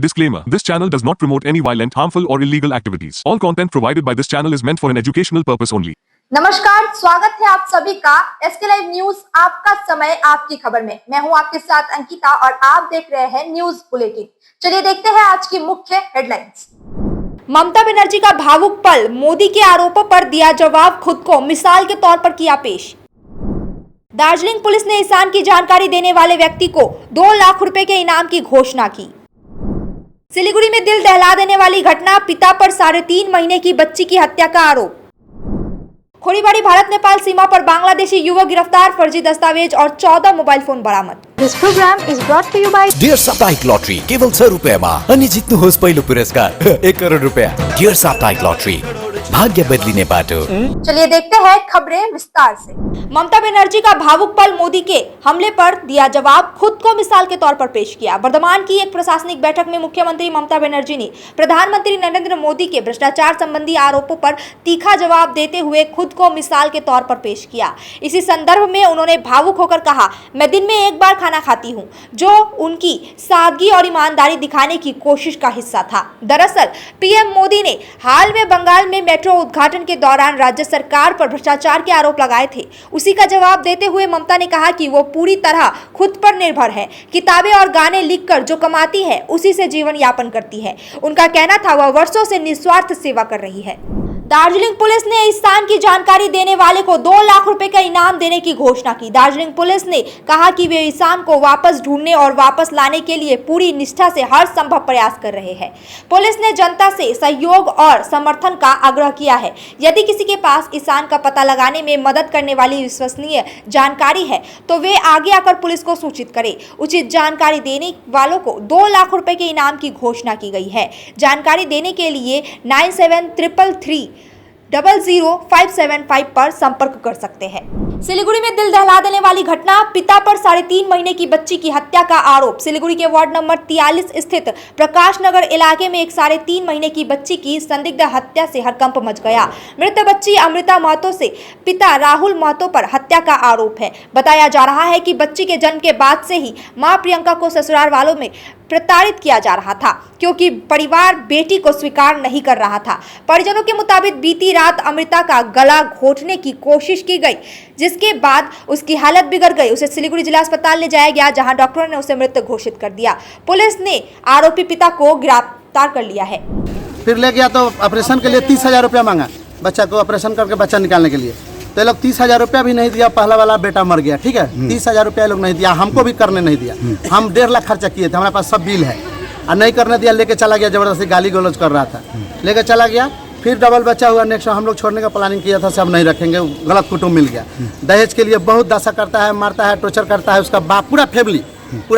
Disclaimer. This channel does not promote any violent, harmful or illegal activities. All content provided by this channel is meant for an educational purpose only. नमस्कार, स्वागत है आप सभी का SK live news आपका समय आपकी खबर में। मैं हूं आपके साथ अंकिता और आप देख रहे हैं न्यूज बुलेटिन। चलिए देखते हैं आज की मुख्य हेडलाइंस। ममता बनर्जी का भावुक पल, मोदी के आरोपों पर दिया जवाब, खुद को मिसाल के तौर पर किया पेश। दार्जिलिंग पुलिस ने ईशान की जानकारी देने वाले व्यक्ति को 2 लाख रुपए के इनाम की घोषणा की। सिलीगुड़ी में दिल दहला देने वाली घटना, पिता पर 3.5 महीने की बच्ची की हत्या का आरोप। खोरीबाड़ी भारत नेपाल सीमा पर बांग्लादेशी युवक गिरफ्तार, फर्जी दस्तावेज और 14 मोबाइल फोन बरामद। This program is brought to you by dear साप्ताहिक लॉटरी केवल 100 रुपैयाँमा अनि जित्नुहोस् पहिलो पुरस्कार 1 करोड रुपैयाँ। डियर साप्ताहिक लॉटरी, भाग्य बदलिने बाटो। चलिए देखते हैं खबरें विस्तार से। ममता बनर्जी का भावुक पल, मोदी के हमले पर दिया जवाब, खुद को मिसाल के तौर पर पेश किया। वर्धमान की एक प्रशासनिक बैठक में मुख्यमंत्री ममता बनर्जी ने प्रधानमंत्री नरेंद्र मोदी के भ्रष्टाचार संबंधी आरोपों पर तीखा जवाब देते हुए खुद को मिसाल के तौर पर पेश किया। इसी संदर्भ में उन्होंने भावुक होकर कहा, मैं दिन में एक बार खाना खाती हूँ, जो उनकी सादगी और ईमानदारी दिखाने की कोशिश का हिस्सा था। दरअसल पीएम मोदी ने हाल में बंगाल में मेट्रो उद्घाटन के दौरान राज्य सरकार पर भ्रष्टाचार के आरोप लगाए थे। उसी का जवाब देते हुए ममता ने कहा कि वो पूरी तरह खुद पर निर्भर है, किताबें और गाने लिखकर जो कमाती है उसी से जीवन यापन करती है। उनका कहना था वह वर्षों से निस्वार्थ सेवा कर रही है। दार्जिलिंग पुलिस ने ईशान की जानकारी देने वाले को 2 लाख रुपए का इनाम देने की घोषणा की। दार्जिलिंग पुलिस ने कहा कि वे ईशान को वापस ढूंढने और वापस लाने के लिए पूरी निष्ठा से हर संभव प्रयास कर रहे हैं। पुलिस ने जनता से सहयोग और समर्थन का आग्रह किया है। यदि किसी के पास ईशान का पता लगाने में मदद करने वाली विश्वसनीय जानकारी है तो वे आगे आकर पुलिस को सूचित करें। उचित जानकारी देने वालों को 2 लाख रुपए के इनाम की घोषणा की गई है। जानकारी देने के लिए 9733 00575 पर संपर्क कर सकते हैं। सिलीगुड़ी में दिल दहला देने वाली घटना, पिता पर 3.5 महीने की बच्ची की हत्या का आरोप। सिलीगुड़ी के वार्ड नंबर 43 स्थित प्रकाश नगर इलाके में एक 3.5 महीने की बच्ची की संदिग्ध हत्या से हड़कंप मच गया। मृत बच्ची अमृता महतो से पिता राहुल महतो पर हत्या का आरोप है। बताया जा रहा है कि बच्ची के जन्म के बाद से ही मां प्रियंका को ससुराल वालों में प्रताड़ित किया जा रहा था, क्योंकि परिवार बेटी को स्वीकार नहीं कर रहा था। परिजनों के मुताबिक बीती रात अमृता का गला घोटने की कोशिश की गई, जिसके बाद उसकी हालत बिगड़ गई। उसे सिलीगुड़ी जिला अस्पताल ले जाया गया, जहां डॉक्टरों ने उसे मृत घोषित कर दिया। पुलिस ने आरोपी पिता को गिरफ्तार कर लिया है। फिर ले गया तो ऑपरेशन के लिए 30,000 रुपया मांगा, बच्चा को ऑपरेशन करके बच्चा निकालने के लिए। तो ये लोग 30,000 रुपया भी नहीं दिया, पहला वाला बेटा मर गया। ठीक है, 30,000 रुपया लोग नहीं दिया, हमको भी करने नहीं दिया। हम 1.5 लाख खर्चा किए थे, हमारे पास सब बिल है, और नहीं करने दिया। लेके चला गया, जबरदस्ती गाली गलौज कर रहा था, लेके चला गया। फिर डबल बच्चा हुआ, नेक्स्ट हम लोग छोड़ने का प्लानिंग किया था, सब नहीं रखेंगे, गलत कुटुंब मिल गया। दहेज के लिए बहुत दशा करता है, मारता है, टॉर्चर करता है। उसका बाप पूरा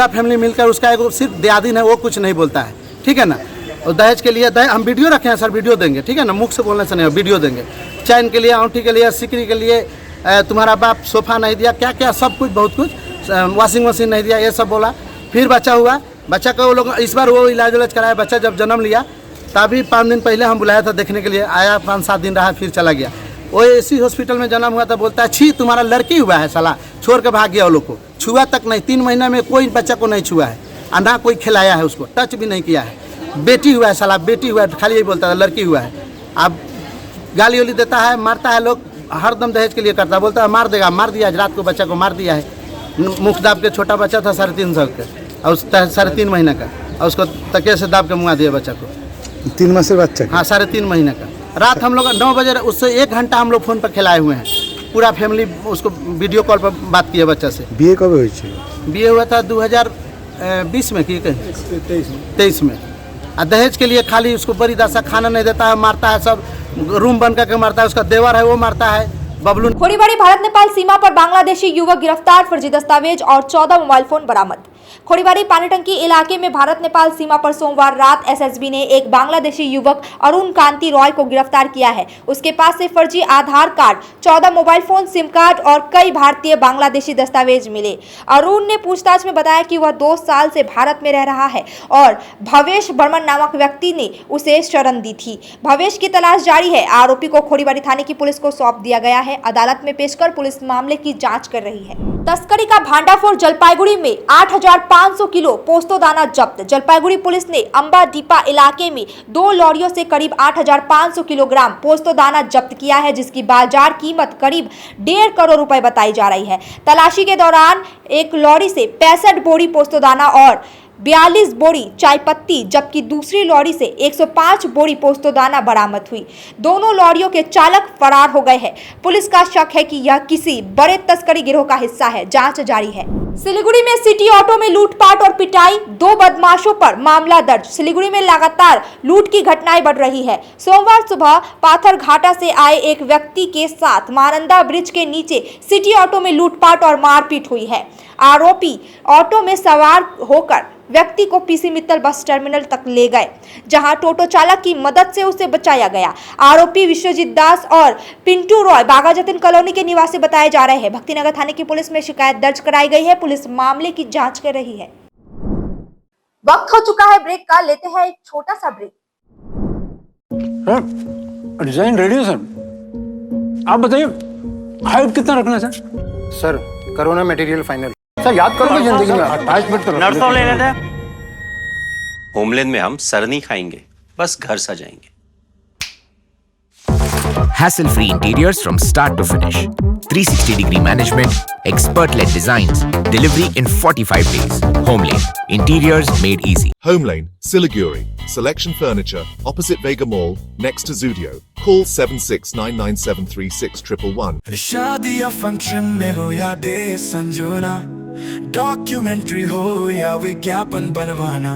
फैमिली मिलकर, उसका एक सिर्फ दियादिन है, वो कुछ नहीं बोलता है। ठीक है ना। और दहेज के लिए हम वीडियो रखे हैं सर, वीडियो देंगे। ठीक है ना, मुख से बोलने से नहीं, वीडियो देंगे। चैन के लिए, औंठी के लिए, सिकरी के लिए तुम्हारा बाप सोफा नहीं दिया, क्या क्या सब कुछ, बहुत कुछ, वॉशिंग मशीन नहीं दिया, ये सब बोला। फिर बच्चा हुआ, बच्चा को वो लोग इस बार वो इलाज उलाज कराया। बच्चा जब जन्म लिया तभी 5 दिन पहले हम बुलाया था देखने के लिए, आया 5-7 दिन रहा, फिर चला गया। वो इसी हॉस्पिटल में जन्म हुआ था। बोलता है, छी तुम्हारा लड़की हुआ है साला, छोड़ के भाग गया। वो लोग को छुआ तक नहीं, 3 महीना में कोई बच्चा को नहीं छुआ है, ना कोई खिलाया है, उसको टच भी नहीं किया है। बेटी हुआ है साला, बेटी हुआ है, खाली यही बोलता था लड़की हुआ है। अब गाली वाली देता है, मारता है। लोग हरदम दहेज के लिए करता है, बोलता है मार देगा, मार दिया। आज रात को बच्चा को मार दिया है, मुख दाब के। छोटा बच्चा था 350 का, और 3.5 महीने का, और उसको तकिए से दाब के मुँगा दिया बच्चा को। 3 माह से बच्चा? हाँ, 3.5 महीने का। रात हम लोग 9 बजे, उससे 1 घंटा हम लोग फ़ोन पर खिलाए हुए हैं। पूरा फैमिली उसको वीडियो कॉल पर बात किया बच्चा से। बीए कब हुई? बीए हुआ था 2020 में कि 23 में। और दहेज के लिए खाली उसको बड़ी दशा, खाना नहीं देता है, मारता है, सब रूम बन करके मारता है। उसका देवर है वो मारता है, बबलू। खोरीबाड़ी भारत नेपाल सीमा पर बांग्लादेशी युवक गिरफ्तार, फर्जी दस्तावेज और 14 मोबाइल फोन बरामद। खोरीबाड़ी पानीटंकी इलाके में भारत नेपाल सीमा पर सोमवार रात एसएसबी ने एक बांग्लादेशी युवक अरुण कांति रॉय को गिरफ्तार किया है। उसके पास से फर्जी Aadhaar card, 14 mobile phone, SIM card और कई भारतीय बांग्लादेशी दस्तावेज मिले। अरुण ने पूछताछ में बताया कि वह 2 साल से भारत में रह रहा है और भवेश बर्मन नामक व्यक्ति ने उसे शरण दी थी। भवेश की तलाश जारी है। आरोपी को खोरीबाड़ी थाने की पुलिस को सौंप दिया गया है। अदालत में पेश कर पुलिस मामले की जाँच कर रही है। तस्करी का भांडाफोड़। जलपाईगुड़ी में 8,500 किलो पोस्तोदाना जब्त। जलपाईगुड़ी पुलिस ने अंबाडीपा इलाके में 2 लॉरियों से करीब 8,500 किलोग्राम पोस्तोदाना जब्त किया है, जिसकी बाजार कीमत करीब 1.5 करोड़ रुपए बताई जा रही है। तलाशी के दौरान एक लॉरी से 65 बोरी पोस्तोदाना और 42 बोरी चाय पत्ती, जबकि दूसरी लॉरी से 105 बोरी पोस्तोदाना बरामद हुई। दोनों लॉरियों के चालक फरार हो गए हैं। पुलिस का शक है कि यह किसी बड़े तस्करी गिरोह का हिस्सा है। जांच जारी है। सिलीगुड़ी में सिटी ऑटो में लूटपाट और पिटाई, 2 बदमाशों पर मामला दर्ज। सिलीगुड़ी में लगातार लूट की घटनाएं बढ़ रही है। सोमवार सुबह पाथरघाटा से आए एक व्यक्ति के साथ मानंदा ब्रिज के नीचे सिटी ऑटो में लूटपाट और मारपीट हुई है। आरोपी ऑटो में सवार होकर व्यक्ति को पीसी मित्तल बस टर्मिनल तक ले गए, जहां टोटो चालक की मदद से उसे बचाया गया। आरोपी विश्वजीत दास और पिंटू रॉय बागा जतिन कॉलोनी के निवासी बताए जा रहे हैं। भक्तिनगर थाने की पुलिस में शिकायत दर्ज कराई गई है। पुलिस मामले की जांच कर रही है। वक्त हो चुका है ब्रेक का, लेते हैं एक छोटा सा ब्रेक। सर डिजाइन रेडी है सर। आप बताइए हाइट कितना रखना है sir corona material final. Sir याद करो जिंदगी में अटैचमेंट नर्सों ले लेते हैं। होमलैंड में हम सर नहीं खाएंगे, बस घर सजाएंगे। Hassle-free interiors from start to finish. 360-degree management, expert-led designs, delivery in 45 days. Homelane, interiors made easy. Homelane, Siliguri. Selection Furniture, opposite Vega Mall, next to Zudio. Call 7699736111. शादी या फंक्शन में हो या डे संजोना, डॉक्यूमेंट्री हो या विज्ञापन बनवाना,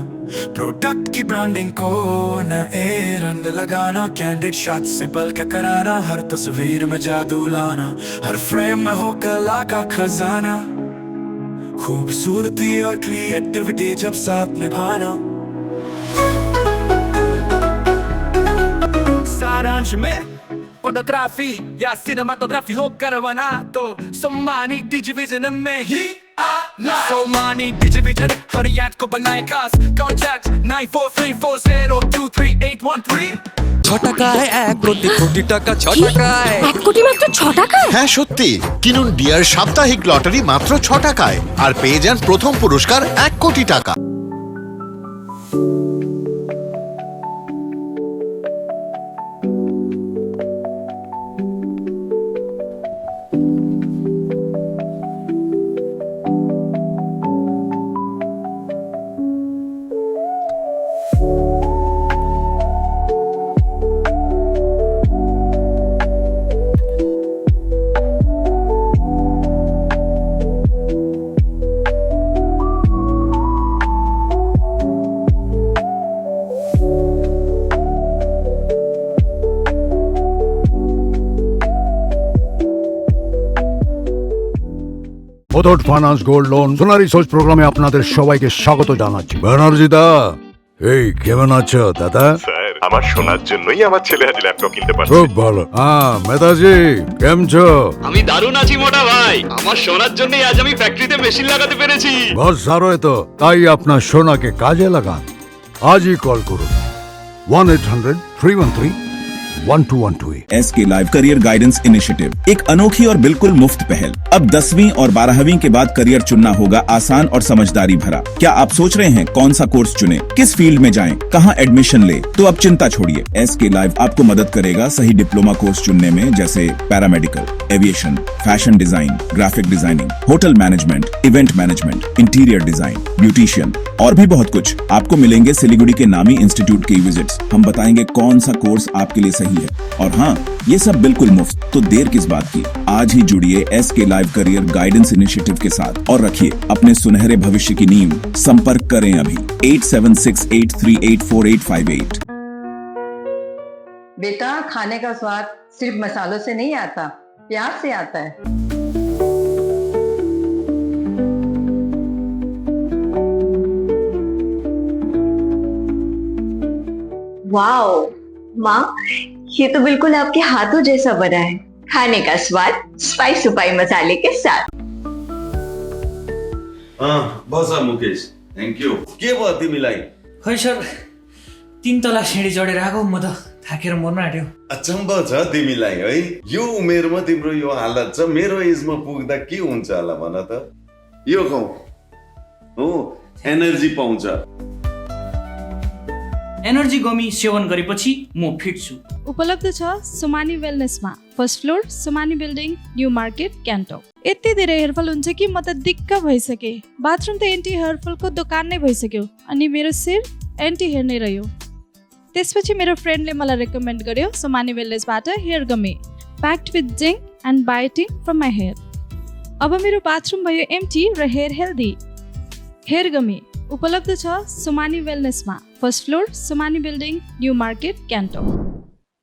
product की ब्रांडिंग को नए रंग लगाना, कैंडिड शॉट से पल के कराना, हर तस्वीर में जादू लाना, हर फ्रेम में हो कला का खजाना, खूबसूरती और क्रिएटिविटी जब साथ निभाना। सारांश में फोटोग्राफी या सिनेमाटोग्राफी हो करवाना तो सम्मानी डिजिविजन में ही आना। सम्मानी डिजिविजन हर याद को बनाए खास। कॉन्टैक्ट 9434023813। छोटा का है 1 টাকা छोटा का है 1 কোটি মাত্র 6 টাকায়। হ্যাঁ সত্যি, কিনুন ডিয়ার সাপ্তাহিক লটারি মাত্র 6 টাকায় আর পেয়ে যান প্রথম পুরস্কার 1 কোটি টাকা। Muthoot finance gold loan Sonari Soch প্রোগ্রামে আপনাদের সবাইকে স্বাগত জানাচ্ছি। ব্যানার্জি দা, এই কেমন আছো দাদা? স্যার, আমার শোনার জন্যই আমার ছেলে আজ ল্যাপটপ কিনতে পারছে। খুব ভালো। হ্যাঁ মেধাজি, কেমন છો? আমি দারুণ আছি মোটা ভাই। আমার সোনার জন্যই আজ আমি ফ্যাক্টরিতে মেশিন লাগাতে পেরেছি। বস সারো তো, তাই আপনার সোনাকে কাজে লাগান। আজই কল করুন 1-800-313-1212। SK live career guidance initiative एक अनोखी और बिल्कुल मुफ्त पहल। अब 10वीं और 12वीं के बाद करियर चुनना होगा आसान और समझदारी भरा। क्या आप सोच रहे हैं कौन सा कोर्स चुने, किस फील्ड में जाएं, कहां एडमिशन ले? तो अब चिंता छोड़िए, SK लाइव आपको मदद करेगा सही डिप्लोमा कोर्स चुनने में, जैसे paramedical, aviation, fashion design, graphic designing, hotel management, event management, interior design, beautician और भी बहुत कुछ। आपको मिलेंगे सिलीगुड़ी के नामी इंस्टीट्यूट के विजिट्स। हम बताएंगे कौन सा कोर्स आपके लिए सही है, और हाँ, ये सब बिल्कुल मुफ्त। तो देर किस बात की, आज ही जुड़िए SK live career guidance initiative के साथ और रखिए अपने सुनहरे भविष्य की नींव। संपर्क करें अभी 8768384858। बेटा, खाने का स्वाद सिर्फ मसालों से नहीं आता, प्यार से आता है। वाओ माँ, ये तो बिल्कुल आपके हाथों जैसा बना है। खाने का स्वाद स्पाइस सुपाई मसाले के साथ। बस मुकेश, थैंक यू। के भयो तिमीलाई? खै सर, 3 तला सिँढी चढेर आएको, म त थाकेर मर्न आँट्यो। अचम्म छ तिमीलाई है, यो उमेरमा तिम्रो यो हालत छ, मेरो एजमा पुग्दा के हुन्छ होला भन त। यो खाऊ हो, एनर्जी पाउँछ। एनर्जी गमी सेवन गरेपछि म फिट छु। उपलब्ध छ सुमानी वेलनेसमा, first floor Sumani building, new market, Gangtok. यति धेरै हेयरफल हुन्छ कि म त दिक्क भइसके। बाथरुम त एन्टी हेयरफलको दोकान नै भइसक्यो अनि मेरो शिर एन्टी हेयर नै रह्यो। त्यसपछि मेरो फ्रेन्डले मलाई रेकमेन्ड गर्यो सुमानी वेलनेसबाट hair gummy, packed with zinc and biotin from my hair. अब मेरो बाथरुम भयो एम्टी र हेयर हेल्दी। हेयर गमी उपलब्ध छ सुमानी वेलनेसमा, first floor Sumani building, new market, Gangtok.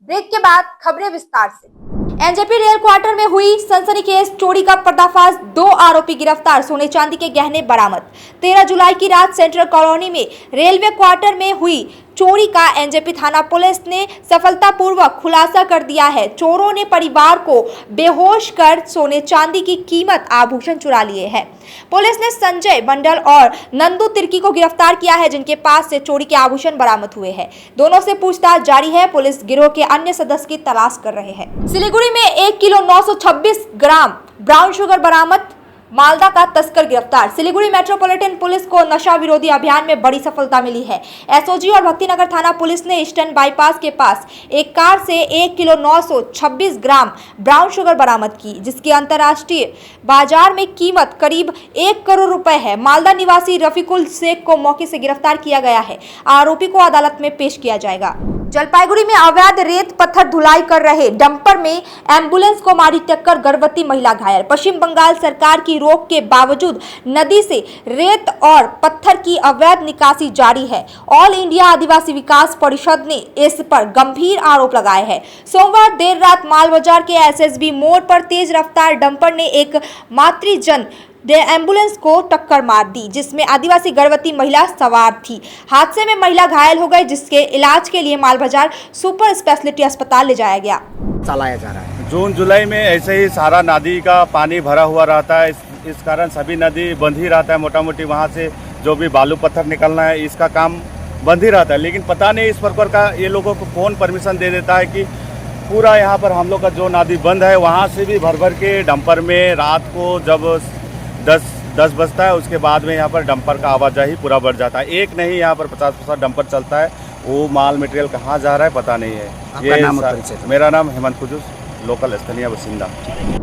Break के बाद खबरें विस्तार से। एनजेपी रेल क्वार्टर में हुई सनसनीखेज चोरी का पर्दाफाश, 2 आरोपी गिरफ्तार, सोने चांदी के गहने बरामद। 13 जुलाई की रात सेंट्रल कॉलोनी में रेलवे क्वार्टर में हुई चोरी का एनजेपी थाना पुलिस ने सफलतापूर्वक खुलासा कर दिया है। चोरों ने परिवार को बेहोश कर सोने चांदी की कीमत आभूषण चुरा लिए हैं। पुलिस ने संजय मंडल और नंदू तिर्की को गिरफ्तार किया है, जिनके पास से चोरी के आभूषण बरामद हुए हैं। दोनों से पूछताछ जारी है। पुलिस गिरोह के अन्य सदस्य की तलाश कर रहे हैं। सिलीगुड़ी में 1 किलो 926 ग्राम ब्राउन शुगर बरामद, मालदा का तस्कर गिरफ्तार। सिलीगुड़ी मेट्रोपॉलिटन पुलिस को नशा विरोधी अभियान में बड़ी सफलता मिली है। एसओजी और भक्तिनगर थाना पुलिस ने ईस्टर्न बाईपास के पास एक कार से 1 किलो 926 ग्राम ब्राउन शुगर बरामद की, जिसकी अंतर्राष्ट्रीय बाजार में कीमत करीब 1 करोड़ रुपए है। मालदा निवासी रफीकुल शेख को मौके से गिरफ्तार किया गया है। आरोपी को अदालत में पेश किया जाएगा। जलपाईगुड़ी में अवैध रेत पत्थर धुलाई कर रहे डंपर में एम्बुलेंस को मारी टक्कर, गर्भवती महिला घायल। पश्चिम बंगाल सरकार की रोक के बावजूद नदी से रेत और पत्थर की अवैध निकासी जारी है। ऑल इंडिया आदिवासी विकास परिषद ने इस पर गंभीर आरोप लगाए हैं। सोमवार देर रात माल बाजार के एसएसबी मोड़ पर तेज रफ्तार डंपर ने एक मातृजन एम्बुलेंस को टक्कर मार दी, जिसमें आदिवासी गर्भवती महिला सवार थी। हादसे में महिला घायल हो गई, जिसके इलाज के लिए माल बाजार सुपर स्पेशलिटी अस्पताल ले जाया गया। चलाया जा रहा है। जून जुलाई में ऐसे ही सारा नदी का पानी भरा हुआ रहता है, इस कारण सभी नदी बंद ही रहता है। मोटा मोटी वहाँ से जो भी बालू पत्थर निकलना है, इसका काम बंद ही रहता है। लेकिन पता नहीं इस प्रकार का ये लोगों को कौन परमिशन दे देता है कि पूरा यहाँ पर हम लोग का जो नदी बंद है, वहाँ से भी भर भर के डंपर में रात को जब 10 बजता है, उसके बाद में यहाँ पर डंपर का आवाजाही पूरा बढ़ जाता है। एक नहीं, यहाँ पर 50-50 डंपर चलता है। वो माल मटेरियल कहाँ जा रहा है पता नहीं है। ये नाम मेरा नाम हेमंत कुजुस, लोकल स्थानीय बासिंदा।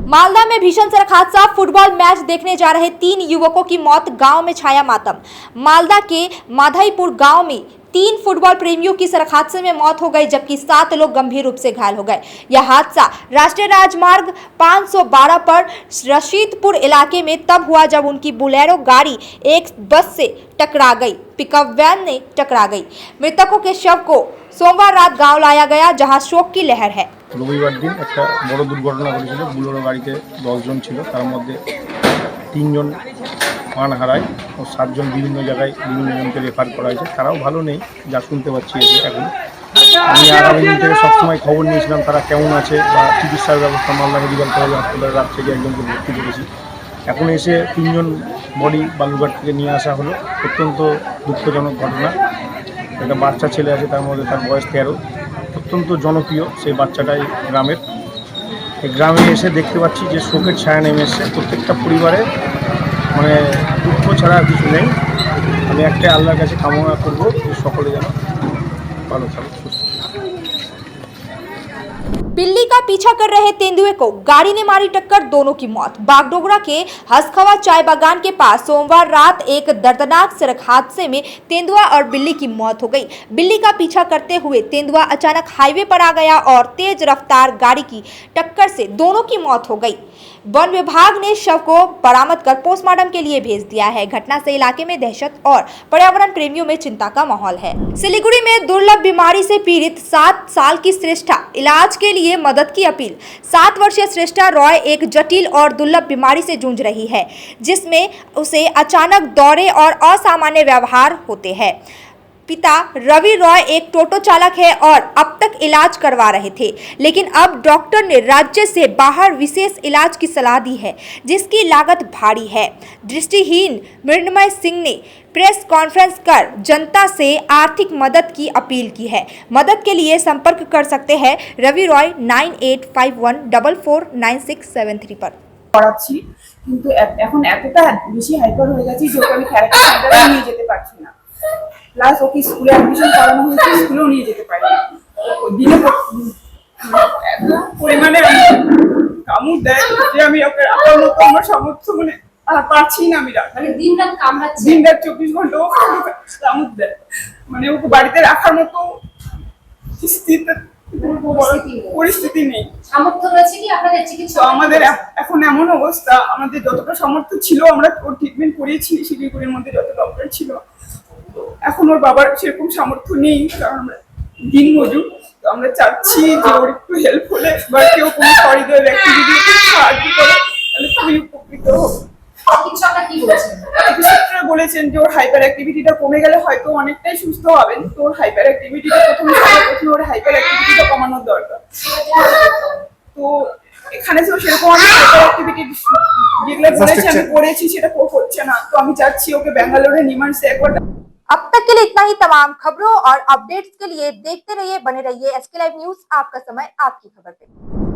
मालदा में भीषण सड़क हादसा, फुटबॉल मैच देखने जा रहे 3 युवकों की मौत, गांव में छाया मातम। मालदा के माधईपुर गांव में 3 फुटबॉल प्रेमियों की सड़क हादसे में मौत हो गई, जबकि 7 लोग गंभीर रूप से घायल हो गए। यह हादसा राष्ट्रीय राजमार्ग 512 पर रशीदपुर इलाके में तब हुआ जब उनकी बोलेरो गाड़ी एक बस से टकरा गई। पिकअप वैन ने टकरा गई। मृतकों के शव को सोमवार रात गांव लाया गया, जहां शोक की लहर है। रविवार दिन एक बड़ दुर्घटना घटेছিল। बोलेरो गाड़ीते 10 জন ছিল, তার মধ্যে 3 জন প্রাণ হারায় ও 7 জন বিভিন্ন জায়গায় বিভিন্ন জনকে রেফার করা হয়েছে। তারাও ভালো নেই, যা শুনতে পাচ্ছি এখন। আমি আগামী দিন থেকে সবসময় খবর নিয়েছিলাম তারা কেমন আছে বা চিকিৎসার ব্যবস্থা মালদা মেডিকেল কলেজ হাসপাতালে রাত থেকে একজনকে ভর্তি করেছি। এখন এসে 3 জন বডি বালুঘাট থেকে নিয়ে আসা হলো। অত্যন্ত দুঃখজনক ঘটনা। একটা বাচ্চা ছেলে আছে, তার মধ্যে তার বয়স 13। অত্যন্ত জনপ্রিয় সেই বাচ্চাটাই গ্রামের। এই গ্রামে এসে দেখতে পাচ্ছি যে শোকের ছায়া নেমে এসছে প্রত্যেকটা পরিবারে, মানে দুঃখ ছাড়া আর কিছু নেই। আমি একটাই আল্লাহর কাছে কামনা করবো যে সকলে যেন ভালো থাকে, সুস্থ। बिल्ली का पीछा कर रहे तेंदुए को गाड़ी ने मारी टक्कर, दोनों की मौत। बागडोगरा के हसखवा चाय बागान के पास सोमवार रात एक दर्दनाक सड़क हादसे में तेंदुआ और बिल्ली की मौत हो गई। बिल्ली का पीछा करते हुए तेंदुआ अचानक हाईवे पर आ गया और तेज रफ्तार गाड़ी की टक्कर से दोनों की मौत हो गई। वन विभाग ने शव को बरामद कर पोस्टमार्टम के लिए भेज दिया है। घटना से इलाके में दहशत और पर्यावरण प्रेमियों में चिंता का माहौल है। सिलीगुड़ी में दुर्लभ बीमारी से पीड़ित 7 साल की श्रेष्ठा, इलाज के लिए मदद की अपील। 7 वर्षीय श्रेष्ठा रॉय एक जटिल और दुर्लभ बीमारी से जूझ रही है, जिसमें उसे अचानक दौरे और असामान्य व्यवहार होते हैं। पिता रवि रॉय एक टोटो चालक है और अब तक इलाज करवा रहे थे, लेकिन अब डॉक्टर ने राज्य से बाहर विशेष इलाज की सलाह दी है, जिसकी लागत भारी है। दृष्टिहीन मृण्मय सिंह ने प्रेस कॉन्फ्रेंस कर जनता से आर्थिक मदद की अपील की है। मदद के लिए संपर्क कर सकते हैं रवि रॉय 9851449673 पर। পড়াচ্ছি কিন্তু এখন এতটা বেশি হাইপার হয়ে গেছি যে ওকে আমি ক্যারেক্টার সেন্টারে নিয়ে যেতে পারছি না। প্লাস ওকে স্কুলে অ্যাডমিশন করানো হয়েছে, স্কুলেও নিয়ে যেতে পারি না। দিনে এত পরিমাণে কামড় দেয় যে আমি ওকে আপনার মতো আমার সামর্থ্য মানে আর পারছি না আমি মানে দিন রাত কামড়াচ্ছি, দিন রাত 24 ঘন্টা কামড় দেয়, মানে ওকে বাড়িতে রাখার মতো পরিস্থিতি নেই। সামর্থ্য রয়েছে কি আপনাদের চিকিৎসা? আমাদের এখন এমন অবস্থা, আমাদের যতটা সামর্থ্য ছিল আমরা ওর ট্রিটমেন্ট করিয়েছি শিলিগুড়ির মধ্যে যত ডক্টর ছিল। এখন ওর বাবার সেরকম সামর্থ্য নেই, কারণ আমরা দিন মজুর। তো আমরা চাচ্ছি যে ওর একটু হেল্প হলে বা কেউ কোনো সহৃদয় ব্যক্তি যদি সাহায্য করে তাহলে খুবই উপকৃত হবো। চিকিৎসকরা বলেছেন যে ওর হাইপার অ্যাক্টিভিটিটা কমে গেলে হয়তো অনেকটাই সুস্থ হবেন। তো ওর হাইপার অ্যাক্টিভিটিটা প্রথমে ওর হাইপার অ্যাক্টিভিটিটা কমানোর দরকার। তো এখানে তো সেরকম আমি হাইপার অ্যাক্টিভিটি যেগুলো বলেছি আমি করেছি সেটা হচ্ছে না। তো আমি চাচ্ছি ওকে ব্যাঙ্গালোরে নিমান্সে একবার। अब तक के लिए इतना ही। तमाम खबरों और अपडेट्स के लिए देखते रहिए, बने रहिए SK लाइव न्यूज, आपका समय आपकी खबर पे।